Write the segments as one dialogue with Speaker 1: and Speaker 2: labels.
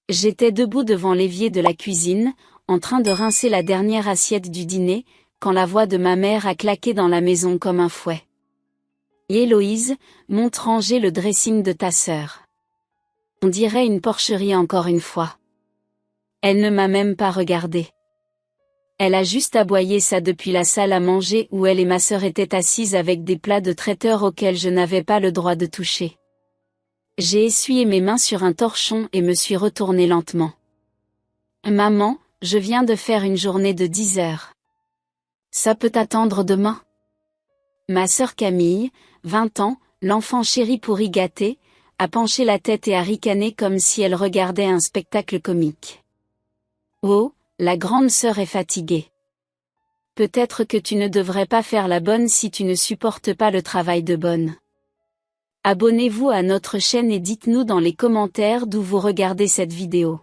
Speaker 1: J'étais debout devant l'évier de la cuisine, en train de rincer la dernière assiette du dîner, quand la voix de ma mère a claqué dans la maison comme un fouet. « Héloïse, monte ranger le dressing de ta sœur. » On dirait une porcherie encore une fois. Elle ne m'a même pas regardée. Elle a juste aboyé ça depuis la salle à manger où elle et ma sœur étaient assises avec des plats de traiteur auxquels je n'avais pas le droit de toucher. J'ai essuyé mes mains sur un torchon et me suis retournée lentement. « Maman, je viens de faire une journée de 10 heures. Ça peut attendre demain ?» Ma sœur Camille, 20 ans, l'enfant chéri pourri gâté, a penché la tête et a ricané comme si elle regardait un spectacle comique. « Oh, la grande sœur est fatiguée. Peut-être que tu ne devrais pas faire la bonne si tu ne supportes pas le travail de bonne. » Abonnez-vous à notre chaîne et dites-nous dans les commentaires d'où vous regardez cette vidéo.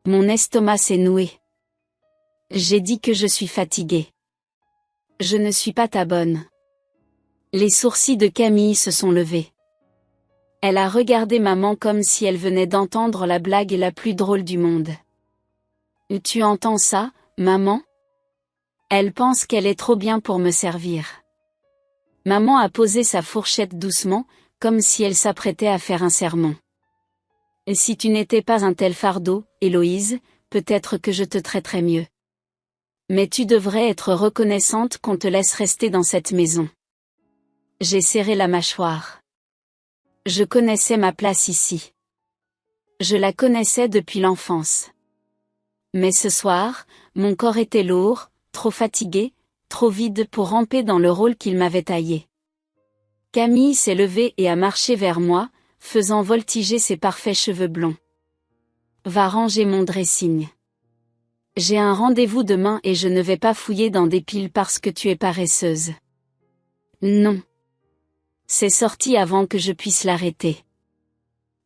Speaker 1: Mon estomac s'est noué. J'ai dit que je suis fatiguée. Je ne suis pas ta bonne. Les sourcils de Camille se sont levés. Elle a regardé maman comme si elle venait d'entendre la blague la plus drôle du monde. « Tu entends ça, maman ? Elle pense qu'elle est trop bien pour me servir. » Maman a posé sa fourchette doucement, comme si elle s'apprêtait à faire un sermon. « Et si tu n'étais pas un tel fardeau, Héloïse, peut-être que je te traiterais mieux. Mais tu devrais être reconnaissante qu'on te laisse rester dans cette maison. » J'ai serré la mâchoire. Je connaissais ma place ici. Je la connaissais depuis l'enfance. Mais ce soir, mon corps était lourd, trop fatigué, trop vide pour ramper dans le rôle qu'il m'avait taillé. Camille s'est levée et a marché vers moi, faisant voltiger ses parfaits cheveux blonds. « Va ranger mon dressing. J'ai un rendez-vous demain et je ne vais pas fouiller dans des piles parce que tu es paresseuse. » Non. C'est sorti avant que je puisse l'arrêter.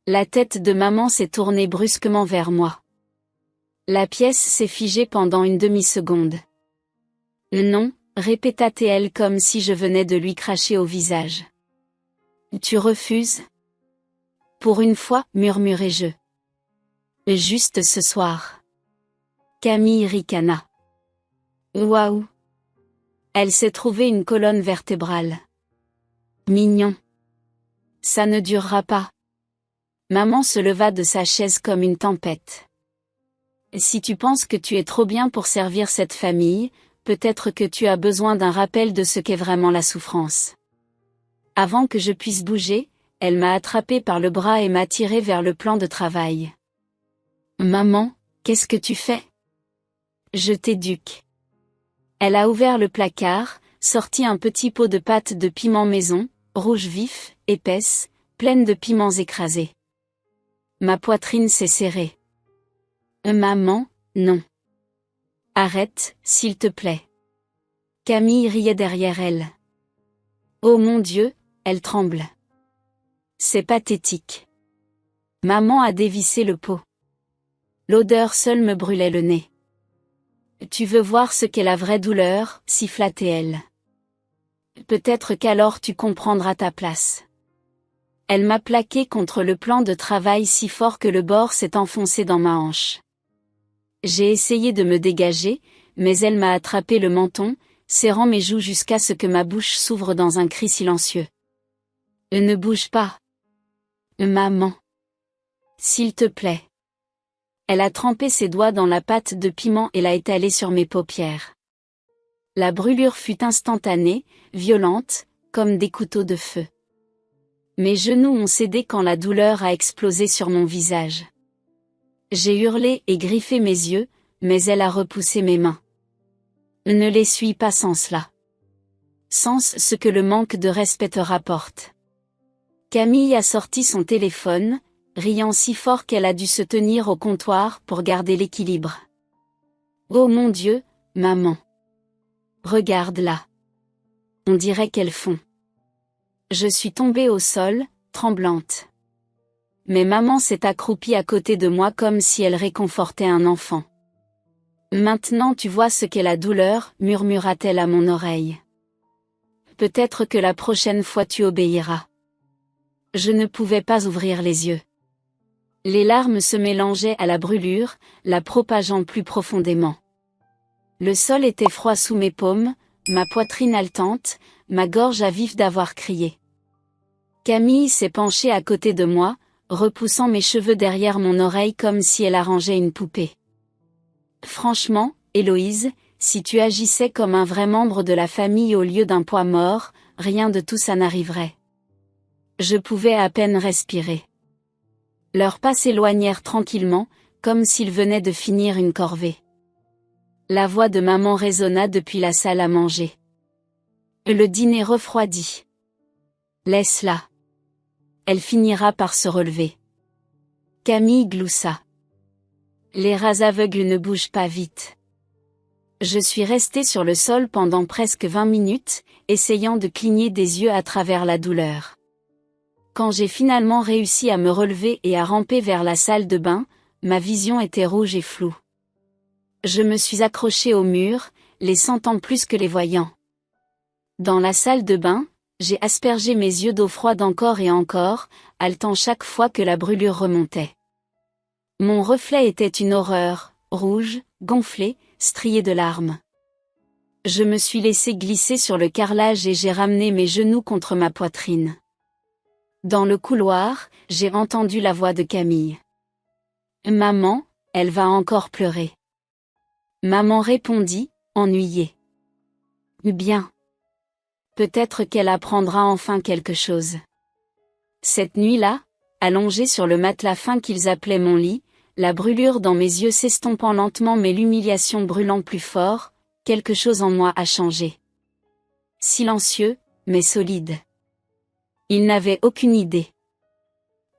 Speaker 1: La tête de maman s'est tournée brusquement vers moi. La pièce s'est figée pendant une demi-seconde. « Non », répéta-t-elle comme si je venais de lui cracher au visage. « Tu refuses ? » Pour une fois, murmurai-je. Juste ce soir. Camille ricana. Waouh! Elle s'est trouvée une colonne vertébrale. Mignon. Ça ne durera pas. Maman se leva de sa chaise comme une tempête. Si tu penses que tu es trop bien pour servir cette famille, peut-être que tu as besoin d'un rappel de ce qu'est vraiment la souffrance. Avant que je puisse bouger, elle m'a attrapé par le bras et m'a tiré vers le plan de travail. Maman, qu'est-ce que tu fais ? Je t'éduque. Elle a ouvert le placard, sorti un petit pot de pâte de piment maison, rouge vif, épaisse, pleine de piments écrasés. Ma poitrine s'est serrée. Maman, non. Arrête, s'il te plaît. Camille riait derrière elle. Oh mon Dieu, elle tremble. C'est pathétique. Maman a dévissé le pot. L'odeur seule me brûlait le nez. Tu veux voir ce qu'est la vraie douleur, siffla-t-elle. Peut-être qu'alors tu comprendras ta place. Elle m'a plaqué contre le plan de travail si fort que le bord s'est enfoncé dans ma hanche. J'ai essayé de me dégager, mais elle m'a attrapé le menton, serrant mes joues jusqu'à ce que ma bouche s'ouvre dans un cri silencieux. Ne bouge pas. Maman. S'il te plaît. Elle a trempé ses doigts dans la pâte de piment et l'a étalée sur mes paupières. La brûlure fut instantanée, violente, comme des couteaux de feu. Mes genoux ont cédé quand la douleur a explosé sur mon visage. J'ai hurlé et griffé mes yeux, mais elle a repoussé mes mains. Ne l'essuie pas sans cela. Sans ce que le manque de respect te rapporte. Camille a sorti son téléphone, riant si fort qu'elle a dû se tenir au comptoir pour garder l'équilibre. Oh mon Dieu, maman. Regarde-la. On dirait qu'elles font. Je suis tombée au sol, tremblante. Mais maman s'est accroupie à côté de moi comme si elle réconfortait un enfant. Maintenant tu vois ce qu'est la douleur, murmura-t-elle à mon oreille. Peut-être que la prochaine fois tu obéiras. Je ne pouvais pas ouvrir les yeux. Les larmes se mélangeaient à la brûlure, la propageant plus profondément. Le sol était froid sous mes paumes, ma poitrine haletante, ma gorge à vif d'avoir crié. Camille s'est penchée à côté de moi, repoussant mes cheveux derrière mon oreille comme si elle arrangeait une poupée. Franchement, Héloïse, si tu agissais comme un vrai membre de la famille au lieu d'un poids mort, rien de tout ça n'arriverait. Je pouvais à peine respirer. Leurs pas s'éloignèrent tranquillement, comme s'ils venaient de finir une corvée. La voix de maman résonna depuis la salle à manger. Le dîner refroidit. Laisse-la. Elle finira par se relever. Camille gloussa. Les rats aveugles ne bougent pas vite. Je suis restée sur le sol pendant presque 20 minutes, essayant de cligner des yeux à travers la douleur. Quand j'ai finalement réussi à me relever et à ramper vers la salle de bain, ma vision était rouge et floue. Je me suis accrochée au mur, les sentant plus que les voyant. Dans la salle de bain, j'ai aspergé mes yeux d'eau froide encore et encore, haletant chaque fois que la brûlure remontait. Mon reflet était une horreur, rouge, gonflé, strié de larmes. Je me suis laissé glisser sur le carrelage et j'ai ramené mes genoux contre ma poitrine. Dans le couloir, j'ai entendu la voix de Camille. Maman, elle va encore pleurer. Maman répondit, ennuyée. Bien. Peut-être qu'elle apprendra enfin quelque chose. Cette nuit-là, allongée sur le matelas fin qu'ils appelaient mon lit, la brûlure dans mes yeux s'estompant lentement mais l'humiliation brûlant plus fort, quelque chose en moi a changé. Silencieux, mais solide. Il n'avait aucune idée.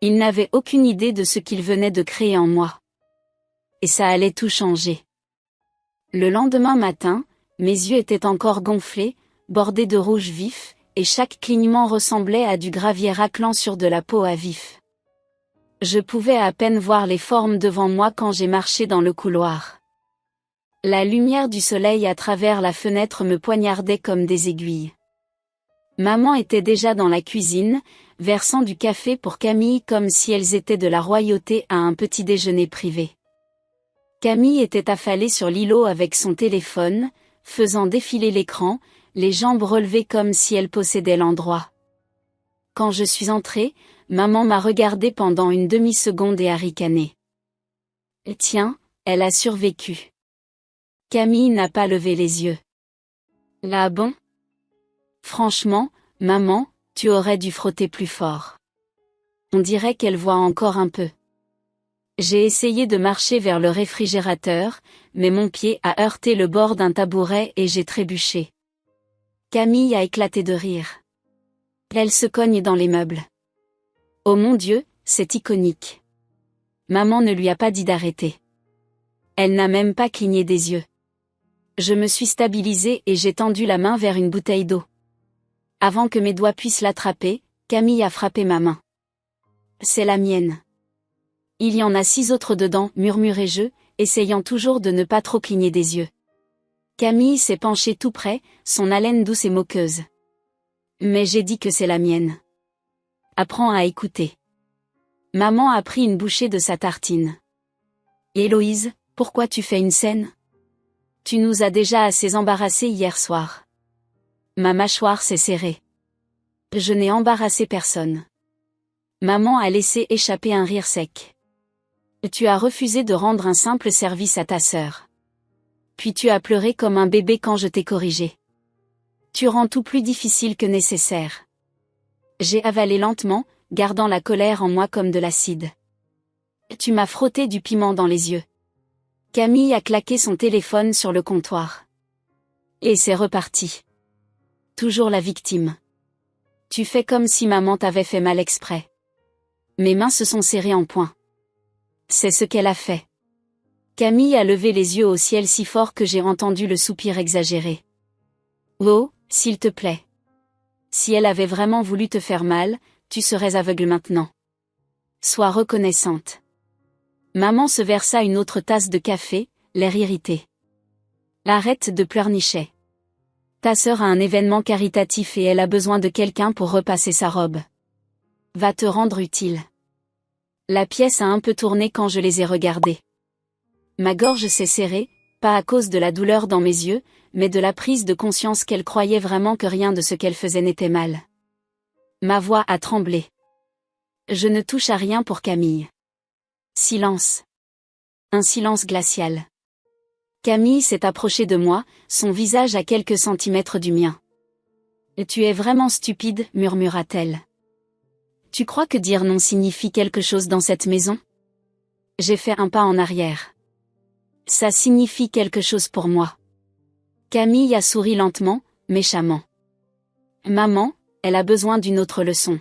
Speaker 1: Il n'avait aucune idée de ce qu'il venait de créer en moi. Et ça allait tout changer. Le lendemain matin, mes yeux étaient encore gonflés, bordés de rouge vif, et chaque clignement ressemblait à du gravier raclant sur de la peau à vif. Je pouvais à peine voir les formes devant moi quand j'ai marché dans le couloir. La lumière du soleil à travers la fenêtre me poignardait comme des aiguilles. Maman était déjà dans la cuisine, versant du café pour Camille comme si elles étaient de la royauté à un petit déjeuner privé. Camille était affalée sur l'îlot avec son téléphone, faisant défiler l'écran, les jambes relevées comme si elle possédait l'endroit. Quand je suis entrée, maman m'a regardée pendant une demi-seconde et a ricané. Tiens, elle a survécu. Camille n'a pas levé les yeux. Là bon? Franchement, maman, tu aurais dû frotter plus fort. On dirait qu'elle voit encore un peu. J'ai essayé de marcher vers le réfrigérateur, mais mon pied a heurté le bord d'un tabouret et j'ai trébuché. Camille a éclaté de rire. Elle se cogne dans les meubles. Oh mon Dieu, c'est iconique. Maman ne lui a pas dit d'arrêter. Elle n'a même pas cligné des yeux. Je me suis stabilisée et j'ai tendu la main vers une bouteille d'eau. Avant que mes doigts puissent l'attraper, Camille a frappé ma main. C'est la mienne. Il y en a 6 autres dedans, murmurai-je, essayant toujours de ne pas trop cligner des yeux. Camille s'est penchée tout près, son haleine douce et moqueuse. Mais j'ai dit que c'est la mienne. Apprends à écouter. Maman a pris une bouchée de sa tartine. Héloïse, pourquoi tu fais une scène? Tu nous as déjà assez embarrassés hier soir. Ma mâchoire s'est serrée. Je n'ai embarrassé personne. Maman a laissé échapper un rire sec. Tu as refusé de rendre un simple service à ta sœur. Puis tu as pleuré comme un bébé quand je t'ai corrigé. Tu rends tout plus difficile que nécessaire. J'ai avalé lentement, gardant la colère en moi comme de l'acide. Tu m'as frotté du piment dans les yeux. Camille a claqué son téléphone sur le comptoir. Et c'est reparti. Toujours la victime. Tu fais comme si maman t'avait fait mal exprès. Mes mains se sont serrées en poing. C'est ce qu'elle a fait. Camille a levé les yeux au ciel si fort que j'ai entendu le soupir exagéré. Oh, s'il te plaît. Si elle avait vraiment voulu te faire mal, tu serais aveugle maintenant. Sois reconnaissante. Maman se versa une autre tasse de café, l'air irrité. Arrête de pleurnicher. Ta sœur a un événement caritatif et elle a besoin de quelqu'un pour repasser sa robe. Va te rendre utile. La pièce a un peu tourné quand je les ai regardés. Ma gorge s'est serrée, pas à cause de la douleur dans mes yeux, mais de la prise de conscience qu'elle croyait vraiment que rien de ce qu'elle faisait n'était mal. Ma voix a tremblé. Je ne touche à rien pour Camille. Silence. Un silence glacial. Camille s'est approchée de moi, son visage à quelques centimètres du mien. « Tu es vraiment stupide », murmura-t-elle. « Tu crois que dire non signifie quelque chose dans cette maison ?» J'ai fait un pas en arrière. « Ça signifie quelque chose pour moi. » Camille a souri lentement, méchamment. « Maman, elle a besoin d'une autre leçon. »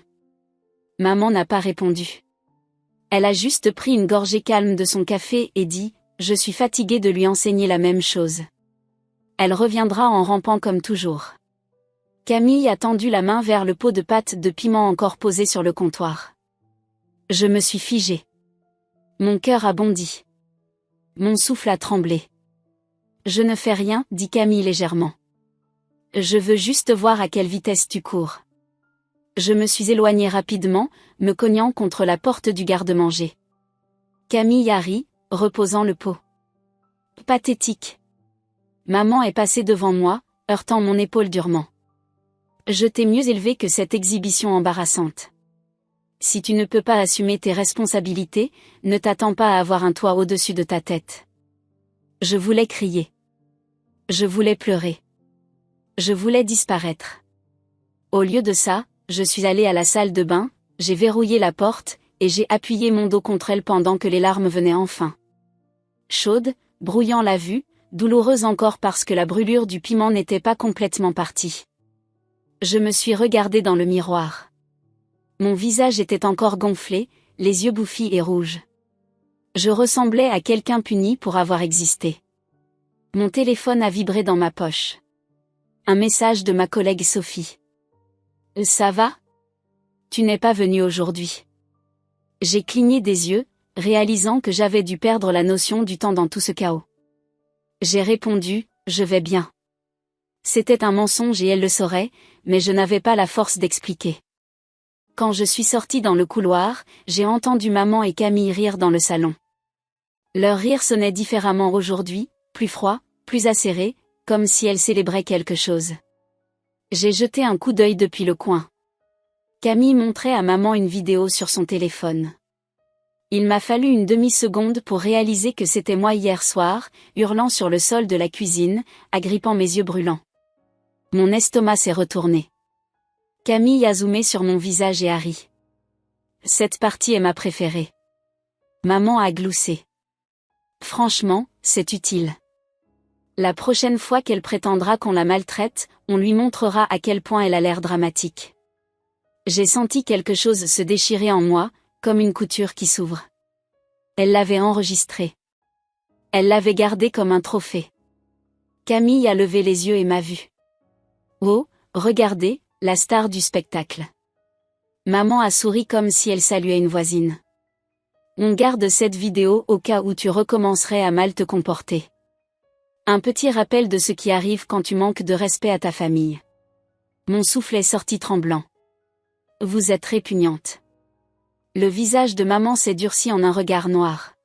Speaker 1: Maman n'a pas répondu. Elle a juste pris une gorgée calme de son café et dit « Je suis fatiguée de lui enseigner la même chose. » Elle reviendra en rampant comme toujours. Camille a tendu la main vers le pot de pâte de piment encore posé sur le comptoir. Je me suis figée. Mon cœur a bondi. Mon souffle a tremblé. Je ne fais rien, dit Camille légèrement. Je veux juste voir à quelle vitesse tu cours. Je me suis éloignée rapidement, me cognant contre la porte du garde-manger. Camille a ri, reposant le pot. Pathétique. Maman est passée devant moi, heurtant mon épaule durement. Je t'ai mieux élevé que cette exhibition embarrassante. Si tu ne peux pas assumer tes responsabilités, ne t'attends pas à avoir un toit au-dessus de ta tête. Je voulais crier. Je voulais pleurer. Je voulais disparaître. Au lieu de ça, je suis allée à la salle de bain, j'ai verrouillé la porte, et j'ai appuyé mon dos contre elle pendant que les larmes venaient enfin. Chaude, brouillant la vue, douloureuse encore parce que la brûlure du piment n'était pas complètement partie. Je me suis regardée dans le miroir. Mon visage était encore gonflé, les yeux bouffis et rouges. Je ressemblais à quelqu'un puni pour avoir existé. Mon téléphone a vibré dans ma poche. Un message de ma collègue Sophie. « Ça va ? Tu n'es pas venue aujourd'hui. » J'ai cligné des yeux, réalisant que j'avais dû perdre la notion du temps dans tout ce chaos. J'ai répondu « Je vais bien ». C'était un mensonge et elle le saurait, mais je n'avais pas la force d'expliquer. Quand je suis sortie dans le couloir, j'ai entendu maman et Camille rire dans le salon. Leur rire sonnait différemment aujourd'hui, plus froid, plus acéré, comme si elles célébraient quelque chose. J'ai jeté un coup d'œil depuis le coin. Camille montrait à maman une vidéo sur son téléphone. Il m'a fallu une demi-seconde pour réaliser que c'était moi hier soir, hurlant sur le sol de la cuisine, agrippant mes yeux brûlants. Mon estomac s'est retourné. Camille a zoomé sur mon visage et a ri. Cette partie est ma préférée. Maman a gloussé. Franchement, c'est utile. La prochaine fois qu'elle prétendra qu'on la maltraite, on lui montrera à quel point elle a l'air dramatique. J'ai senti quelque chose se déchirer en moi, comme une couture qui s'ouvre. Elle l'avait enregistré. Elle l'avait gardé comme un trophée. Camille a levé les yeux et m'a vu. Oh, regardez, la star du spectacle. Maman a souri comme si elle saluait une voisine. On garde cette vidéo au cas où tu recommencerais à mal te comporter. Un petit rappel de ce qui arrive quand tu manques de respect à ta famille. Mon souffle est sorti tremblant. Vous êtes répugnante. Le visage de maman s'est durci en un regard noir.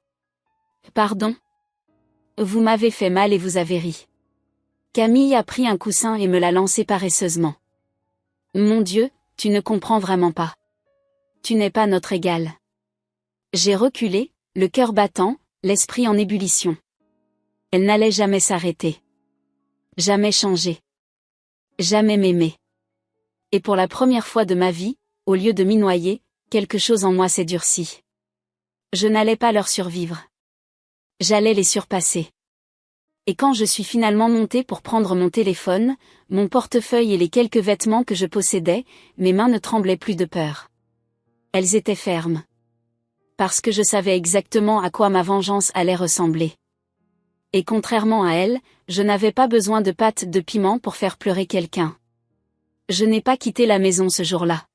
Speaker 1: Pardon ? Vous m'avez fait mal et vous avez ri. Camille a pris un coussin et me l'a lancé paresseusement. Mon Dieu, tu ne comprends vraiment pas. Tu n'es pas notre égal. J'ai reculé, le cœur battant, l'esprit en ébullition. Elle n'allait jamais s'arrêter. Jamais changer. Jamais m'aimer. Et pour la première fois de ma vie, au lieu de m'y noyer, quelque chose en moi s'est durci. Je n'allais pas leur survivre. J'allais les surpasser. Et quand je suis finalement montée pour prendre mon téléphone, mon portefeuille et les quelques vêtements que je possédais, mes mains ne tremblaient plus de peur. Elles étaient fermes. Parce que je savais exactement à quoi ma vengeance allait ressembler. Et contrairement à elle, je n'avais pas besoin de pâte de piment pour faire pleurer quelqu'un. Je n'ai pas quitté la maison ce jour-là.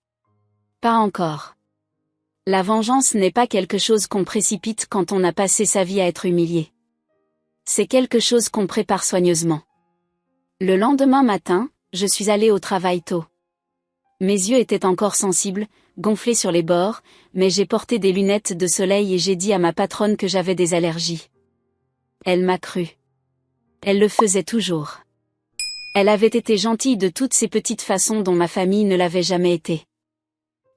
Speaker 1: Pas encore. La vengeance n'est pas quelque chose qu'on précipite quand on a passé sa vie à être humilié. C'est quelque chose qu'on prépare soigneusement. Le lendemain matin, je suis allée au travail tôt. Mes yeux étaient encore sensibles, gonflées sur les bords, mais j'ai porté des lunettes de soleil et j'ai dit à ma patronne que j'avais des allergies. Elle m'a cru. Elle le faisait toujours. Elle avait été gentille de toutes ces petites façons dont ma famille ne l'avait jamais été.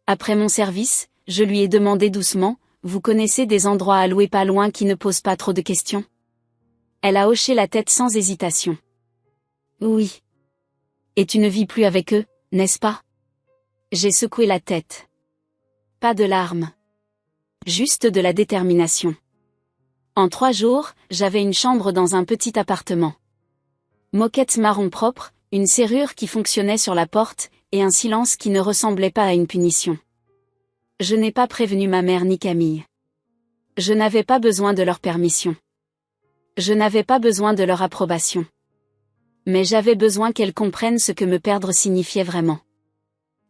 Speaker 1: Après mon service, je lui ai demandé doucement, « Vous connaissez des endroits à louer pas loin qui ne posent pas trop de questions ?» Elle a hoché la tête sans hésitation. « Oui. Et tu ne vis plus avec eux, n'est-ce pas ?» J'ai secoué la tête. Pas de larmes. Juste de la détermination. En 3 jours, j'avais une chambre dans un petit appartement. Moquette marron propre, une serrure qui fonctionnait sur la porte, et un silence qui ne ressemblait pas à une punition. Je n'ai pas prévenu ma mère ni Camille. Je n'avais pas besoin de leur permission. Je n'avais pas besoin de leur approbation. Mais j'avais besoin qu'elles comprennent ce que me perdre signifiait vraiment.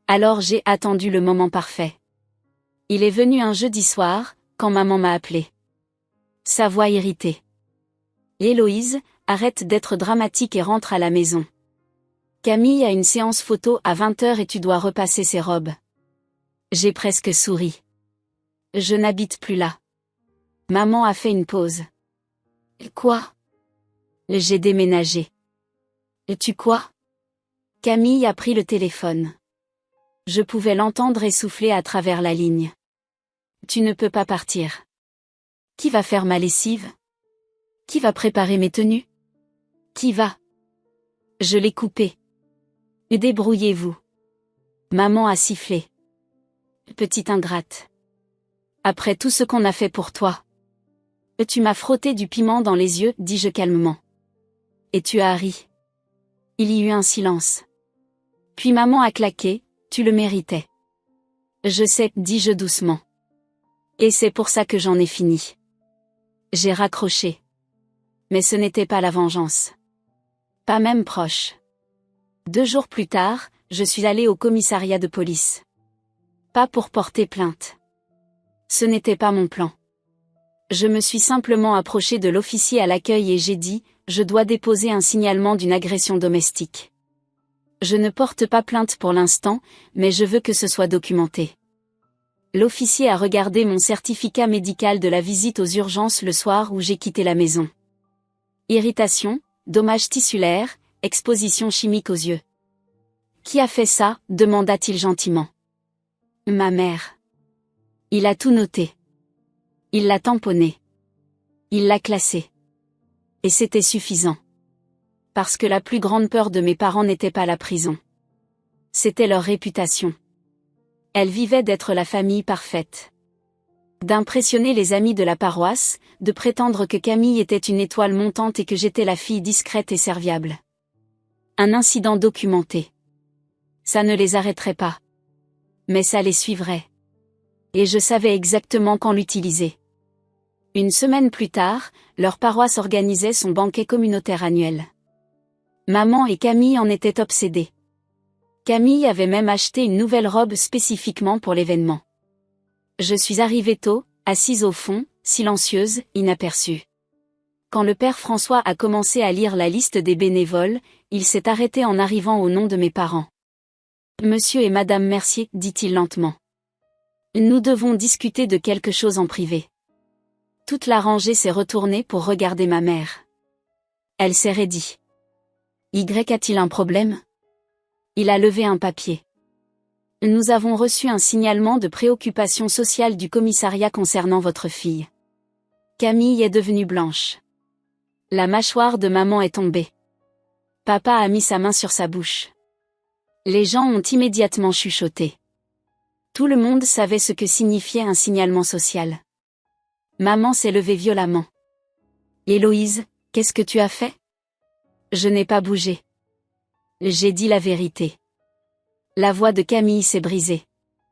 Speaker 1: Alors j'ai attendu le moment parfait. Il est venu un jeudi soir, quand maman m'a appelé. Sa voix irritée. « Héloïse, arrête d'être dramatique et rentre à la maison. Camille a une séance photo à 20h et tu dois repasser ses robes. » J'ai presque souri. Je n'habite plus là. Maman a fait une pause. Quoi? J'ai déménagé. Tu quoi? Camille a pris le téléphone. Je pouvais l'entendre essouffler à travers la ligne. Tu ne peux pas partir. Qui va faire ma lessive? Qui va préparer mes tenues? Qui va? Je l'ai coupé. Débrouillez-vous. Maman a sifflé. Petite ingrate. Après tout ce qu'on a fait pour toi. Tu m'as frotté du piment dans les yeux, dis-je calmement. Et tu as ri. Il y eut un silence. Puis maman a claqué, tu le méritais. Je sais, dis-je doucement. Et c'est pour ça que j'en ai fini. J'ai raccroché. Mais ce n'était pas la vengeance. Pas même proche. 2 jours plus tard, je suis allée au commissariat de police. Pas pour porter plainte. Ce n'était pas mon plan. Je me suis simplement approchée de l'officier à l'accueil et j'ai dit, je dois déposer un signalement d'une agression domestique. Je ne porte pas plainte pour l'instant, mais je veux que ce soit documenté. L'officier a regardé mon certificat médical de la visite aux urgences le soir où j'ai quitté la maison. Irritation, dommages tissulaires, exposition chimique aux yeux. Qui a fait ça? Demanda-t-il gentiment. Ma mère. Il a tout noté. Il l'a tamponné. Il l'a classé. Et c'était suffisant. Parce que la plus grande peur de mes parents n'était pas la prison. C'était leur réputation. Elle vivait d'être la famille parfaite. D'impressionner les amis de la paroisse, de prétendre que Camille était une étoile montante et que j'étais la fille discrète et serviable. Un incident documenté. Ça ne les arrêterait pas. Mais ça les suivrait. Et je savais exactement quand l'utiliser. Une semaine plus tard, leur paroisse organisait son banquet communautaire annuel. Maman et Camille en étaient obsédées. Camille avait même acheté une nouvelle robe spécifiquement pour l'événement. Je suis arrivée tôt, assise au fond, silencieuse, inaperçue. Quand le père François a commencé à lire la liste des bénévoles, il s'est arrêté en arrivant au nom de mes parents. « Monsieur et Madame Mercier, dit-il lentement. Nous devons discuter de quelque chose en privé. » Toute la rangée s'est retournée pour regarder ma mère. Elle s'est raidie. « Y a-t-il un problème ?» Il a levé un papier. « Nous avons reçu un signalement de préoccupation sociale du commissariat concernant votre fille. » Camille est devenue blanche. La mâchoire de maman est tombée. Papa a mis sa main sur sa bouche. Les gens ont immédiatement chuchoté. Tout le monde savait ce que signifiait un signalement social. Maman s'est levée violemment. « Héloïse, qu'est-ce que tu as fait ?» Je n'ai pas bougé. J'ai dit la vérité. La voix de Camille s'est brisée.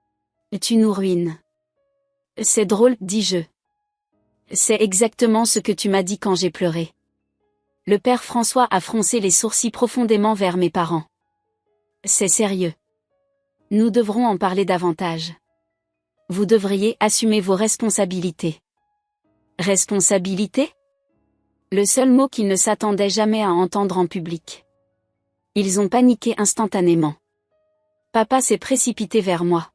Speaker 1: « Tu nous ruines. »« C'est drôle, dis-je. C'est exactement ce que tu m'as dit quand j'ai pleuré. » Le père François a froncé les sourcils profondément vers mes parents. « C'est sérieux. Nous devrons en parler davantage. Vous devriez assumer vos responsabilités. » Responsabilité? Le seul mot qu'ils ne s'attendaient jamais à entendre en public. Ils ont paniqué instantanément. Papa s'est précipité vers moi.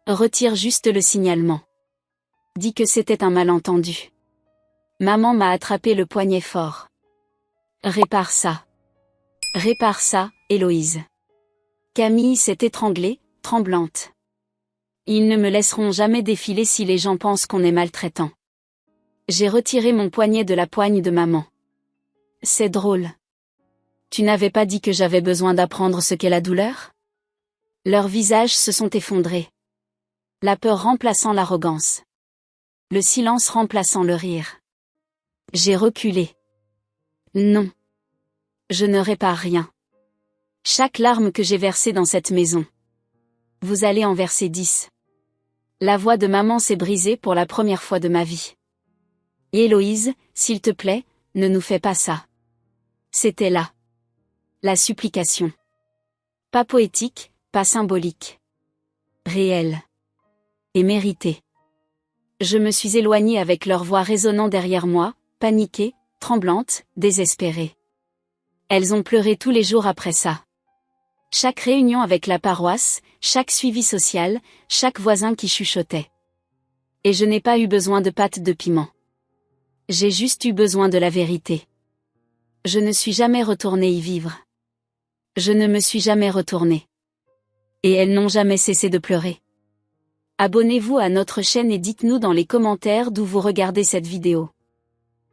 Speaker 1: Retire juste le signalement. Dis que c'était un malentendu. Maman m'a attrapé le poignet fort. Répare ça. Répare ça, Héloïse. Camille s'est étranglée, tremblante. Ils ne me laisseront jamais défiler si les gens pensent qu'on est maltraitant. J'ai retiré mon poignet de la poigne de maman. C'est drôle. Tu n'avais pas dit que j'avais besoin d'apprendre ce qu'est la douleur? Leurs visages se sont effondrés. La peur remplaçant l'arrogance. Le silence remplaçant le rire. J'ai reculé. Non. Je ne répare rien. Chaque larme que j'ai versée dans cette maison. Vous allez en verser 10. La voix de maman s'est brisée pour la première fois de ma vie. Héloïse, s'il te plaît, ne nous fais pas ça. C'était là. La supplication. Pas poétique, pas symbolique. Réelle. Et méritée. Je me suis éloignée avec leur voix résonnant derrière moi, paniquée, tremblante, désespérée. Elles ont pleuré tous les jours après ça. Chaque réunion avec la paroisse, chaque suivi social, chaque voisin qui chuchotait. Et je n'ai pas eu besoin de pâte de piment. J'ai juste eu besoin de la vérité. Je ne suis jamais retournée y vivre. Je ne me suis jamais retournée. Et elles n'ont jamais cessé de pleurer. Abonnez-vous à notre chaîne et dites-nous dans les commentaires d'où vous regardez cette vidéo.